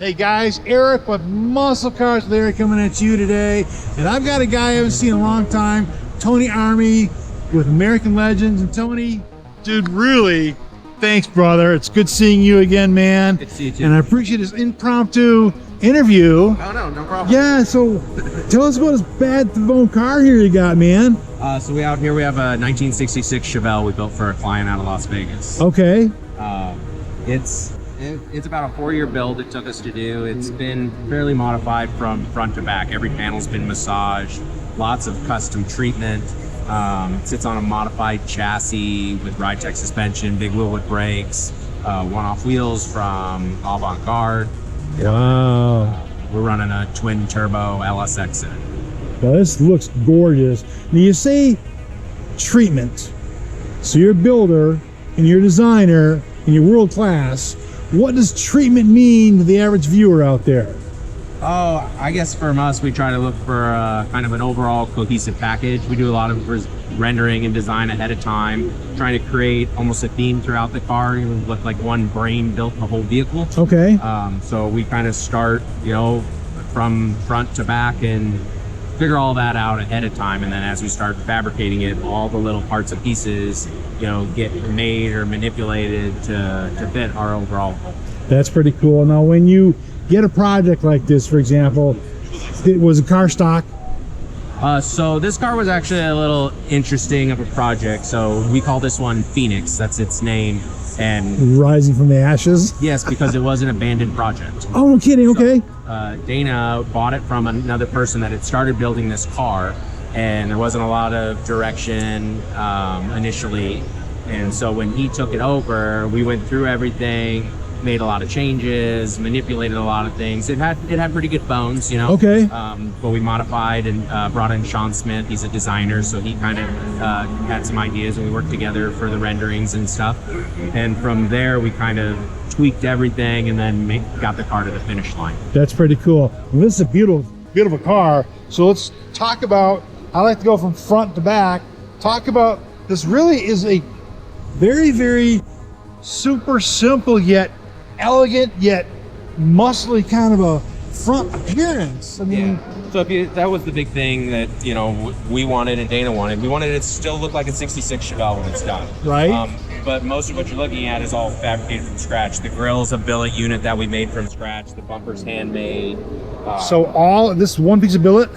Hey guys, Eric with Muscle Cars with Eric coming at you today. And I've got a guy I haven't seen in a long time, Tony Arme with American Legends. And Tony, dude, really, thanks, brother. It's good seeing you again, man. Good to see you too. And I appreciate this impromptu interview. Oh, no problem. Yeah, so tell us about this bad bone car here you got, man. So we out here, we have a 1966 Chevelle we built for a client out of Las Vegas. Okay. It's about a 4-year build it took us to do. It's been fairly modified from front to back. Every panel's been massaged, lots of custom treatment. It sits on a modified chassis with Ridetech suspension, big Wilwood brakes, one-off wheels from Avant Garde. Wow. We're running a twin turbo LSX in it. Well, this looks gorgeous. Now you say treatment. So you're a builder and you're a designer and you're world class. What does treatment mean to the average viewer out there? Oh, I guess from us, we try to look for kind of an overall cohesive package. We do a lot of rendering and design ahead of time, trying to create almost a theme throughout the car. It would look like one brain built the whole vehicle. Okay. So we kind of start, from front to back and figure all that out ahead of time. And then as we start fabricating it, all the little parts and pieces, get made or manipulated to fit our overall goal. That's pretty cool. Now, when you get a project like this, for example, it was a car stock. So this car was actually a little interesting of a project. So we call this one Phoenix. That's its name. And rising from the ashes. Yes, because it was an abandoned project. Oh, no kidding. Okay. Dana bought it from another person that had started building this car, and there wasn't a lot of direction initially. And so when he took it over, we went through everything, made a lot of changes, manipulated a lot of things. It had pretty good bones, Okay. But we modified and brought in Sean Smith. He's a designer, so he kind of had some ideas, and we worked together for the renderings and stuff. And from there, we kind of tweaked everything and then got the car to the finish line. That's pretty cool. Well, this is a beautiful car. So let's talk about, I like to go from front to back. Talk about, this really is a very, very super simple yet elegant yet muscly kind of a front appearance. I mean, yeah. So that was the big thing that we wanted and Dana wanted. We wanted it to still look like a '66 Chevelle when it's done. Right. But most of what you're looking at is all fabricated from scratch. The grill's a billet unit that we made from scratch. The bumper's handmade. So all this one piece of billet?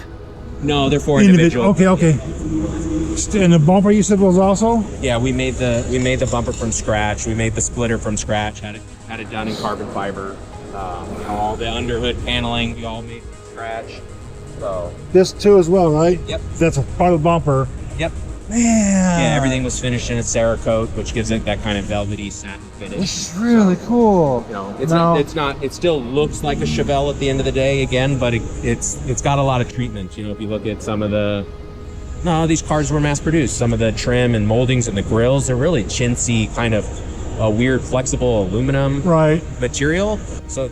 No, they're 4 individual. Okay. And the bumper you said was also? Yeah, we made the bumper from scratch. We made the splitter from scratch. Had it done in carbon fiber. All the underhood paneling we all made from scratch. So this too as well, right? Yep. That's a part of the bumper. Yep. Man. Yeah, everything was finished in a Cerakote, which gives it that kind of velvety satin finish. This is really cool. It still looks like a Chevelle at the end of the day again, but it's got a lot of treatment. If you look at some of these cars were mass produced. Some of the trim and moldings and the grills, they're really chintzy, kind of a weird flexible aluminum material. So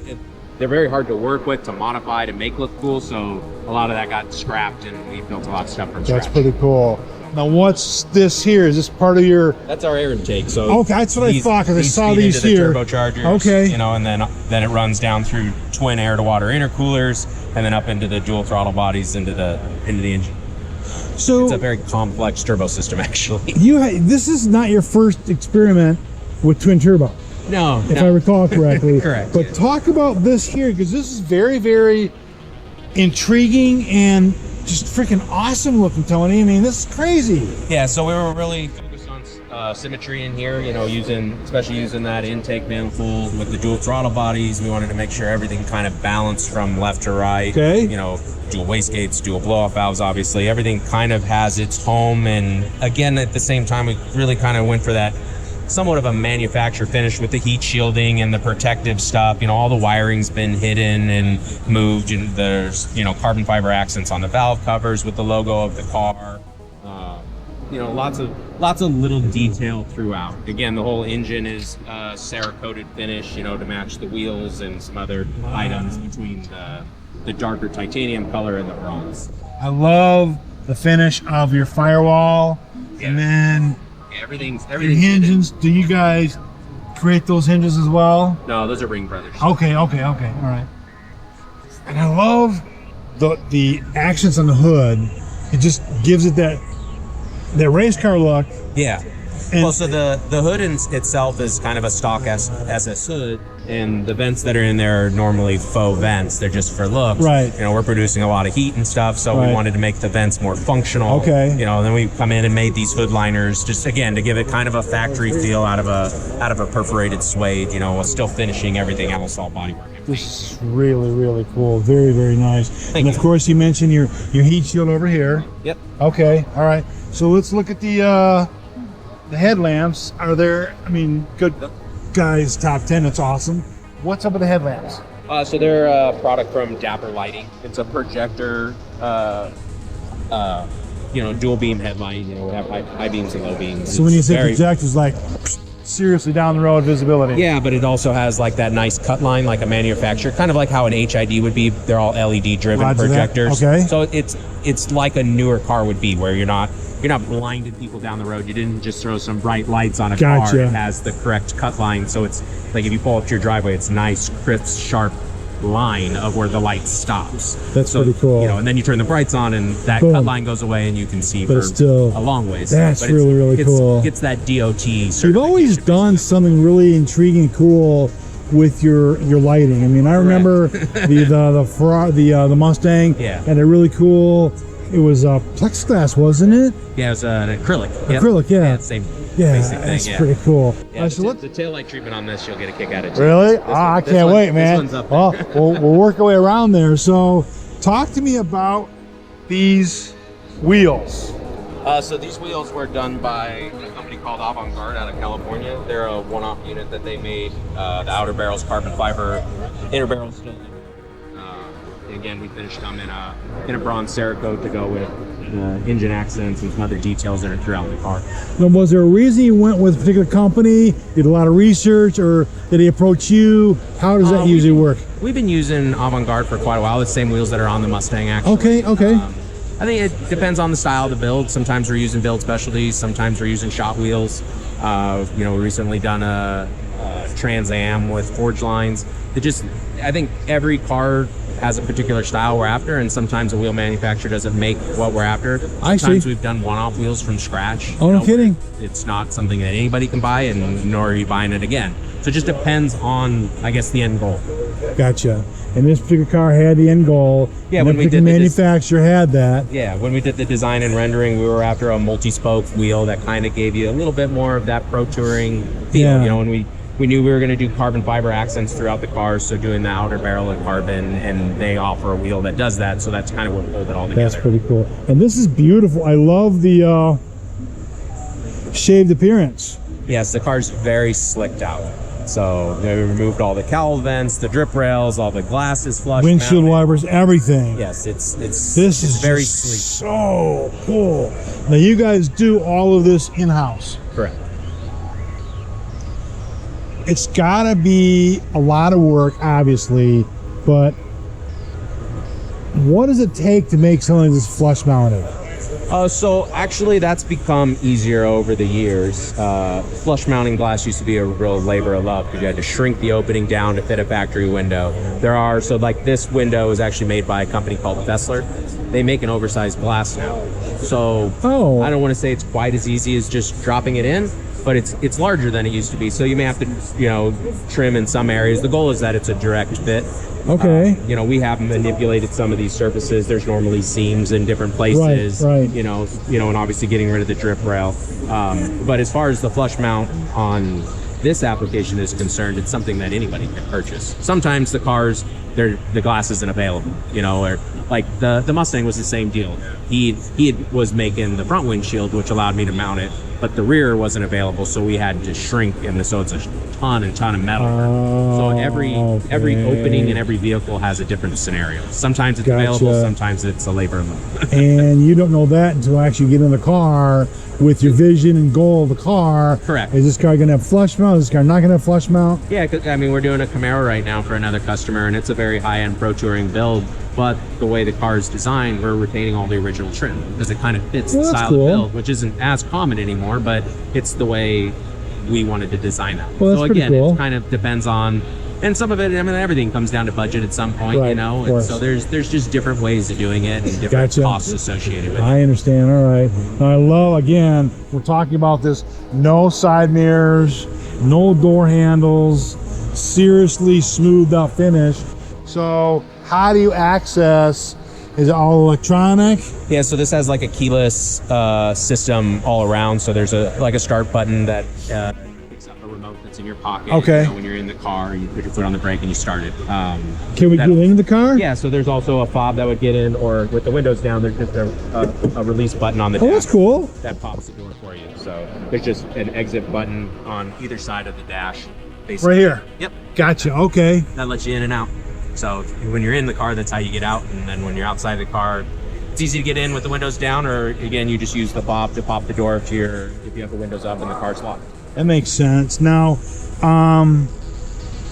they're very hard to work with, to modify, to make look cool. So a lot of that got scrapped, and we built a lot of stuff from scratch. That's pretty cool. Now, what's this here? Is this part of your? That's our air intake. So okay, that's what I thought, because I saw these here. The turbochargers. Okay. And then it runs down through twin air-to-water intercoolers, and then up into the dual throttle bodies into the engine. So it's a very complex turbo system, actually. This is not your first experiment with twin turbo. No, if I recall correctly. Correct. But talk about this here, because this is very, very intriguing and just freaking awesome looking, Tony. I mean, this is crazy. Yeah, so we were really focused on symmetry in here, especially using that intake manifold with the dual throttle bodies. We wanted to make sure everything kind of balanced from left to right. Okay. Dual wastegates, dual blow-off valves, obviously. Everything kind of has its home. And again, at the same time, we really kind of went for that somewhat of a manufacturer finish with the heat shielding and the protective stuff. All the wiring's been hidden and moved, and there's carbon fiber accents on the valve covers with the logo of the car. Lots of little detail throughout. Again, the whole engine is Cerakoted finish, to match the wheels and some other items between the darker titanium color and the bronze. I love the finish of your firewall, and then everything's your hinges. Do you guys create those hinges as well? No, those are Ring Brothers. Okay. All right. And I love the accents on the hood. It just gives it that race car look. Yeah. And well, so the hood itself is kind of a stock SS hood, and the vents that are in there are normally faux vents. They're just for looks. Right. You know, we're producing a lot of heat and stuff, so Right. we wanted to make the vents more functional. Okay. You know, and then we come in and made these hood liners, just again to give it kind of a factory feel out of a perforated suede. You know, while still finishing everything else all bodywork. This is really, really cool. Very, very nice. Thank and of you. course, you mentioned your heat shield over here. Yep. Okay. All right. So let's look at the headlamps. Are there? I mean, good guys. Top 10. That's awesome. What's up with the headlamps? So they're a product from Dapper Lighting. It's a projector, dual beam headlight. You know, we have high beams and low beams. So when you It's say very- projectors, like seriously down the road visibility. Yeah, but it also has like that nice cut line, like a manufacturer, kind of like how an HID would be. They're all LED driven Roger that. projectors. Okay. So it's like a newer car would be, where you're not blinding people down the road. You didn't just throw some bright lights on a car. Gotcha. It has the correct cut line, so it's like if you pull up to your driveway, it's nice, crisp, sharp line of where the light stops. That's so, pretty cool. You know, and then you turn the brights on, and that Boom. cut line goes away, and you can see But for it's still- a long ways. That's But really, really cool. It's that DOT. So you've always done something really intriguing, and cool with your lighting. I mean, I remember the Mustang Yeah. had a really cool. It was plexiglass, wasn't it? Yeah, it was an acrylic. Yep. Acrylic, yeah. Same Yeah, basic thing. that's Yeah. pretty cool. Yeah, So the tail light treatment on this, you'll get a kick out of it. really? This I one- this can't one- wait, man. This one's up Well, there. we'll work our way around there. So, talk to me about these wheels. So these wheels were done by a company called Avant Garde out of California. They're a one-off unit that they made. The outer barrel's carbon fiber, inner barrel's still. Again, we finished them in a bronze Cerakote to go with engine accents and some other details that are throughout the car. Now, was there a reason you went with a particular company? Did a lot of research, or did they approach you? How does that usually work? We've been using Avant Garde for quite a while. The same wheels that are on the Mustang, actually. Okay. I think it depends on the style of the build. Sometimes we're using build specialties. Sometimes we're using shot wheels. We recently done a Trans Am with forge lines. I think every car has a particular style we're after, and sometimes a wheel manufacturer doesn't make what we're after. I Sometimes see. we've done one-off wheels from scratch. Oh, no kidding. It's not something that anybody can buy, and nor are you buying it again. So it just depends on, I guess, the end goal. Gotcha. And this particular car had the end goal. Yeah, and when the we did the manufacturer had that. Yeah, when we did the design and rendering, we were after a multi-spoke wheel that kind of gave you a little bit more of that pro touring feel. Yeah. You know, and we knew we were going to do carbon fiber accents throughout the car, so doing the outer barrel in carbon, and they offer a wheel that does that, so that's kind of what pulled it all together. That's pretty cool. And this is beautiful. I love the shaved appearance. Yes, the car's very slicked out. So we removed all the cowl vents, the drip rails, all the glasses flush Windshield mounted. wipers, everything. Yes, it's This is very just sleek. so cool. Now you guys do all of this in-house. Correct. It's gotta be a lot of work, obviously, but what does it take to make something like this flush mounted? So actually that's become easier over the years. Flush mounting glass used to be a real labor of love because you had to shrink the opening down to fit a factory window. So like this window is actually made by a company called Fessler. They make an oversized glass now. So Oh. I don't want to say it's quite as easy as just dropping it in, but it's larger than it used to be. So you may have to, trim in some areas. The goal is that it's a direct fit. Okay. We have manipulated some of these surfaces. There's normally seams in different places. Right. And obviously getting rid of the drip rail. But as far as the flush mount on this application is concerned, it's something that anybody can purchase. Sometimes the cars, the glass isn't available. Or like the Mustang was the same deal. He was making the front windshield, which allowed me to mount it, but the rear wasn't available, so we had to shrink, and so it's a ton of metal. So every opening in every vehicle has a different scenario. Sometimes it's available, sometimes it's a labor of love. And you don't know that until actually you get in the car with your vision and goal of the car. Correct. Is this car gonna have flush mount? Is this car not gonna have flush mount? Yeah, we're doing a Camaro right now for another customer, and it's a very high-end pro touring build. But the way the car is designed, we're retaining all the original trim because it kind of fits the that's style cool. of build, which isn't as common anymore. But it's the way we wanted to design that. Well, that's so pretty again, cool. it kind of depends on And some of it, I mean, everything comes down to budget at some point, Right, you know. of And course. so there's just different ways of doing it and different Gotcha. costs associated with it. I understand. All right. I love, again, we're talking about this, no side mirrors, no door handles, seriously smoothed out finish. So how do you access? Is it all electronic? Yeah, so this has like a keyless system all around. So there's a start button that picks up a remote that's in your pocket. Okay. You know, when you're in the car, you put your foot on the brake and you start it. Can we get into the car? Yeah, so there's also a fob that would get in, or with the windows down, there's just a release button on the Oh, dash that's cool. that pops the door for you. So there's just an exit button on either side of the dash. Basically. Right here. Yep. Gotcha. Okay. That lets you in and out. So when you're in the car, that's how you get out. And then when you're outside the car, it's easy to get in with the windows down, or again, you just use the fob to pop the door if you have the windows up and the car's locked. That makes sense. Now,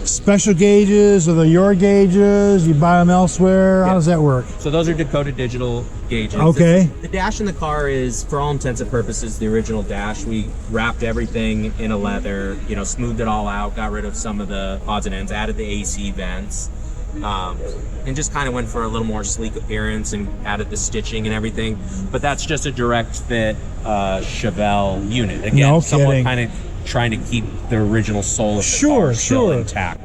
special gauges, are they your gauges? You buy them elsewhere? How does that work? So those are Dakota digital gauges. Okay. The dash in the car is, for all intents and purposes, the original dash. We wrapped everything in a leather, you know, smoothed it all out, got rid of some of the odds and ends, added the AC vents, and just kind of went for a little more sleek appearance and added the stitching and everything. But that's just a direct fit Chevelle unit. Again, No somewhat kidding. kind of trying to keep the original soul of the Sure, car still sure. intact.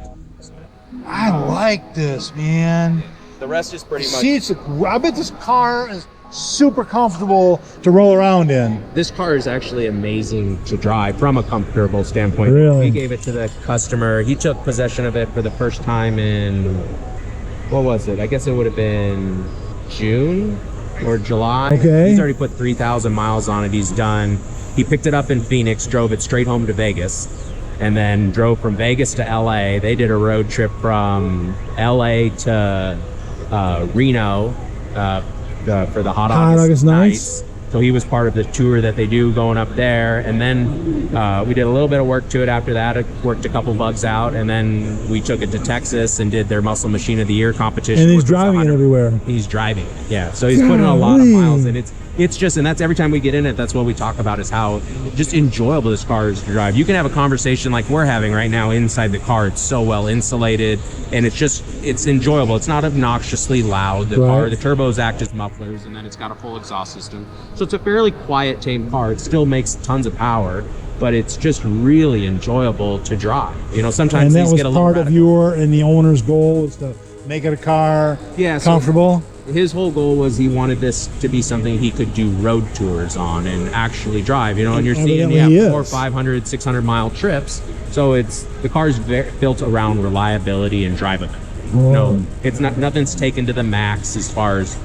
I like this, man. The rest is pretty much... See, I bet this car is super comfortable to roll around in. This car is actually amazing to drive from a comfortable standpoint. Really? We gave it to the customer. He took possession of it for the first time in, what was it? I guess it would have been June or July. Okay. He's already put 3,000 miles on it. He's done. He picked it up in Phoenix, drove it straight home to Vegas, and then drove from Vegas to LA. They did a road trip from LA to Reno for the Hot August Nights. So he was part of the tour that they do going up there. And then we did a little bit of work to it after that. It worked a couple bugs out. And then we took it to Texas and did their Muscle Machine of the Year competition. And he's which was driving it 100 everywhere. He's driving it, yeah. So he's putting a lot of miles, and it's just, and that's every time we get in it, that's what we talk about, is how just enjoyable this car is to drive. You can have a conversation like we're having right now inside the car. It's so well insulated, and it's enjoyable. It's not obnoxiously loud. The car, the turbos act as mufflers, and then it's got a full exhaust system. So it's a fairly quiet, tame car. It still makes tons of power, but it's just really enjoyable to drive. You know, sometimes And that these was get a little part of radical. your and the owner's goal is to make it a car comfortable. His whole goal was he wanted this to be something he could do road tours on and actually drive, you know, and you're seeing Evidently he 400, is. 500, 600 mile trips. So the car's built around reliability and drivability. Whoa. No, it's not, nothing's taken to the max as far as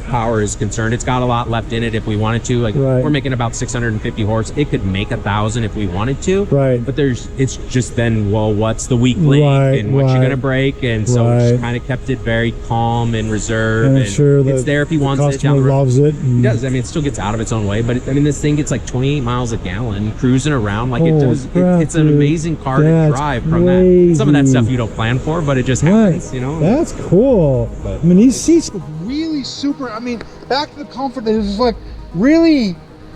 power is concerned. It's got a lot left in it if we wanted to. Like we're making about 650 horse. It could make 1,000 if we wanted to. Right. But it's just then, well, what's the weak link and what's you gonna break? And so it just kind of kept it very calm and reserved. And I'm sure it's there if he wants it customer down the road. loves it. He does. I mean, it still gets out of its own way, but I mean, this thing gets like 28 miles a gallon cruising around. Like it does. It's an amazing car to drive from that. Some of that stuff you don't plan for, but it just happens, you know? That's cool. I mean, these seats look really super. I mean, back to the comfort, it was like really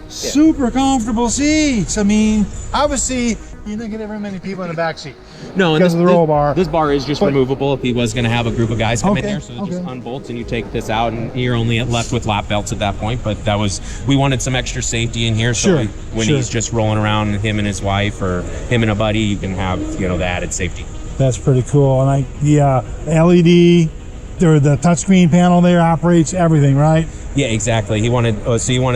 super comfortable seats. I mean, obviously, you're not getting very many people in the back seat. No, and because of the roll bar. This bar is just removable if he was going to have a group of guys come in there. So it just okay. unbolts and you take this out, and you're only left with lap belts at that point. But we wanted some extra safety in here. So when he's just rolling around, him and his wife or him and a buddy, you can have, you know, the added safety. That's pretty cool. And the LED, the touchscreen panel there operates everything, right? Yeah, exactly. He wanted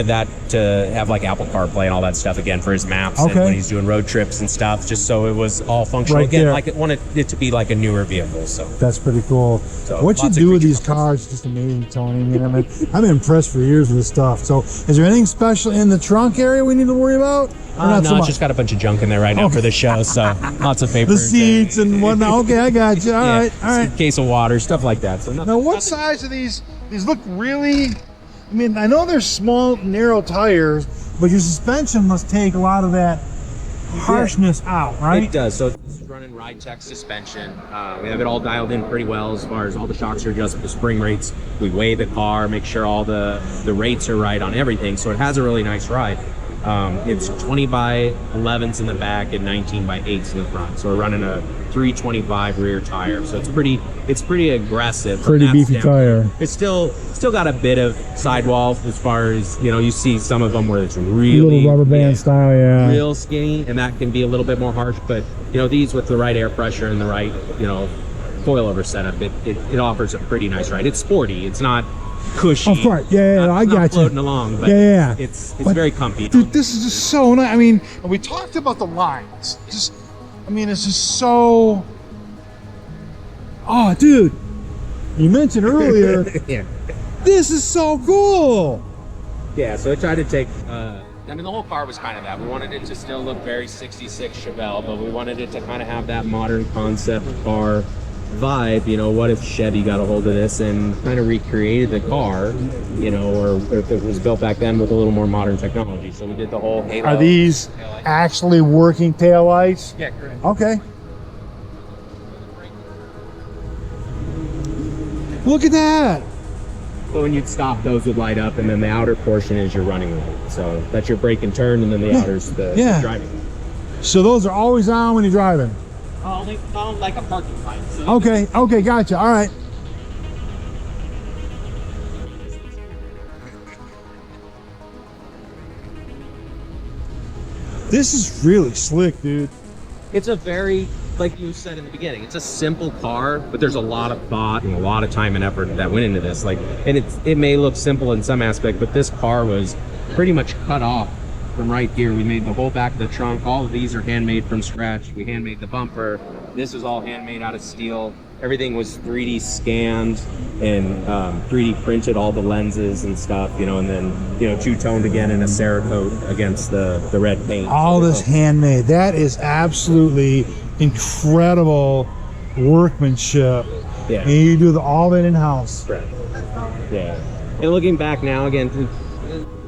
that to have like Apple CarPlay and all that stuff again for his maps and when he's doing road trips and stuff, just so it was all functional again. Like it wanted it to be like a newer vehicle. So that's pretty cool. So what you do with these cars is just amazing, Tony. I mean, I'm impressed for years with this stuff. So is there anything special in the trunk area we need to worry about? No, it's just got a bunch of junk in there right now for the show. So lots of paper. The seats and whatnot. Okay, I got you. All right. Case of water, stuff like that. So now, what size are these? These look really. I mean, I know they're small, narrow tires, but your suspension must take a lot of that harshness out, right? It does. So this is running Ridetech suspension. We have it all dialed in pretty well as far as all the shocks are adjusted, the spring rates. We weigh the car, make sure all the rates are right on everything. So it has a really nice ride. It's 20 by 11s in the back and 19 by 8s in the front. So we're running a 325 rear tire, so it's pretty aggressive. from Pretty that beefy standpoint. tire. It's still got a bit of sidewall as far as, you know, you see some of them where it's really Little rubber band style, yeah. real skinny, and that can be a little bit more harsh. But you know, these with the right air pressure and the right, you know, coilover setup, it offers a pretty nice ride. It's sporty. It's not cushy. Of course, yeah, not, I not got you. floating along, but Yeah. it's But, very comfy. Dude, this is just so nice. I mean, and we talked about the lines. Just, I mean, it's just so. Oh, dude, you mentioned earlier. Yeah. This is so cool. Yeah, so I tried to take, I mean, the whole car was kind of that. We wanted it to still look very 66 Chevelle, but we wanted it to kind of have that modern concept car vibe. You know, what if Chevy got a hold of this and kind of recreated the car, you know, or if it was built back then with a little more modern technology. So we did the whole halo. Are these actually working taillights? Yeah, correct. Okay. Look at that. So when you'd stop, those would light up, and then the outer portion is your running light. So that's your brake and turn, and then the outer's the driving light. So those are always on when you're driving. Oh, like a parking light. So Okay, gotcha. All right. This is really slick, dude. it's a very, like you said in the beginning, it's a simple car, but there's a lot of thought and a lot of time and effort that went into this. Like, and it may look simple in some aspect, but this car was pretty much cut off from right here. We made the whole back of the trunk. All of these are handmade from scratch. We handmade the bumper. This is all handmade out of steel. Everything was 3D scanned and 3D printed, all the lenses and stuff, you know, and then, you know, two-toned again in a Cerakote against the red paint. All this handmade. That is absolutely incredible workmanship. Yeah. And you do all that in-house. Right. Yeah. And looking back now, again,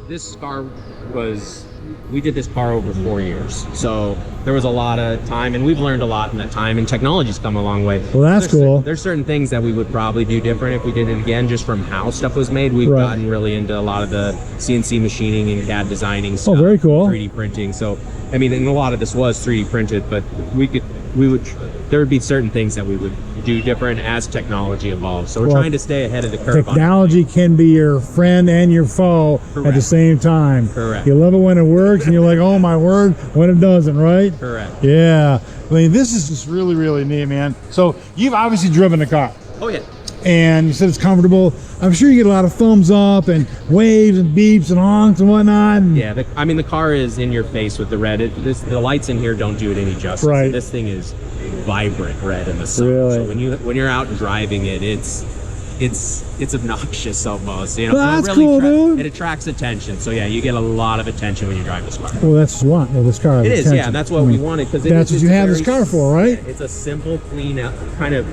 this car was, we did this car over 4 years. So there was a lot of time, and we've learned a lot in that time, and technology's come a long way. Well, that's cool. There's certain things that we would probably do different if we did it again, just from how stuff was made. We've gotten really into a lot of the CNC machining and CAD designing stuff. Oh, very cool. 3D printing. So, I mean, and a lot of this was 3D printed, but there would be certain things that we would do different as technology evolves. So we're trying to stay ahead of the curve. Technology can be your friend and your foe at the same time. Correct. You love it when it works, and you're like, oh my word, when it doesn't, right? Correct. Yeah. I mean, this is just really, really neat, man. So you've obviously driven the car. Oh, yeah. And you said it's comfortable. I'm sure you get a lot of thumbs up and waves and beeps and honks and whatnot. Yeah, I mean, the car is in your face with the red. The lights in here don't do it any justice. Right. This thing is vibrant red in the sun. Really? So when you're out and driving it, it's obnoxious almost. You know, Well, that's it really cool, dude. It attracts attention. So yeah, you get a lot of attention when you drive this car. Well, that's what this car has. It is, attention. yeah. That's what we wanted, because that's what you have this car for, right? It's a simple, clean, kind of.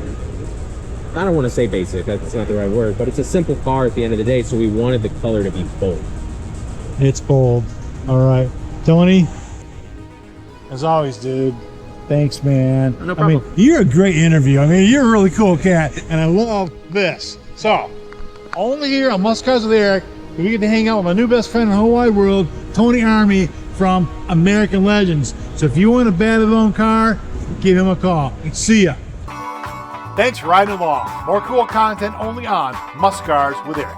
I don't want to say basic. That's not the right word, but it's a simple car at the end of the day. So we wanted the color to be bold. It's bold. All right, Tony. As always, dude. Thanks, man. No problem. I mean, you're a great interview. I mean, you're a really cool cat, and I love this. So, only here on Muscle Cars with Eric, we get to hang out with my new best friend in the whole wide world, Tony Arme from American Legends. So if you want a Babylon car, give him a call. See ya. Thanks for riding along. More cool content only on Muscle Cars with Eric.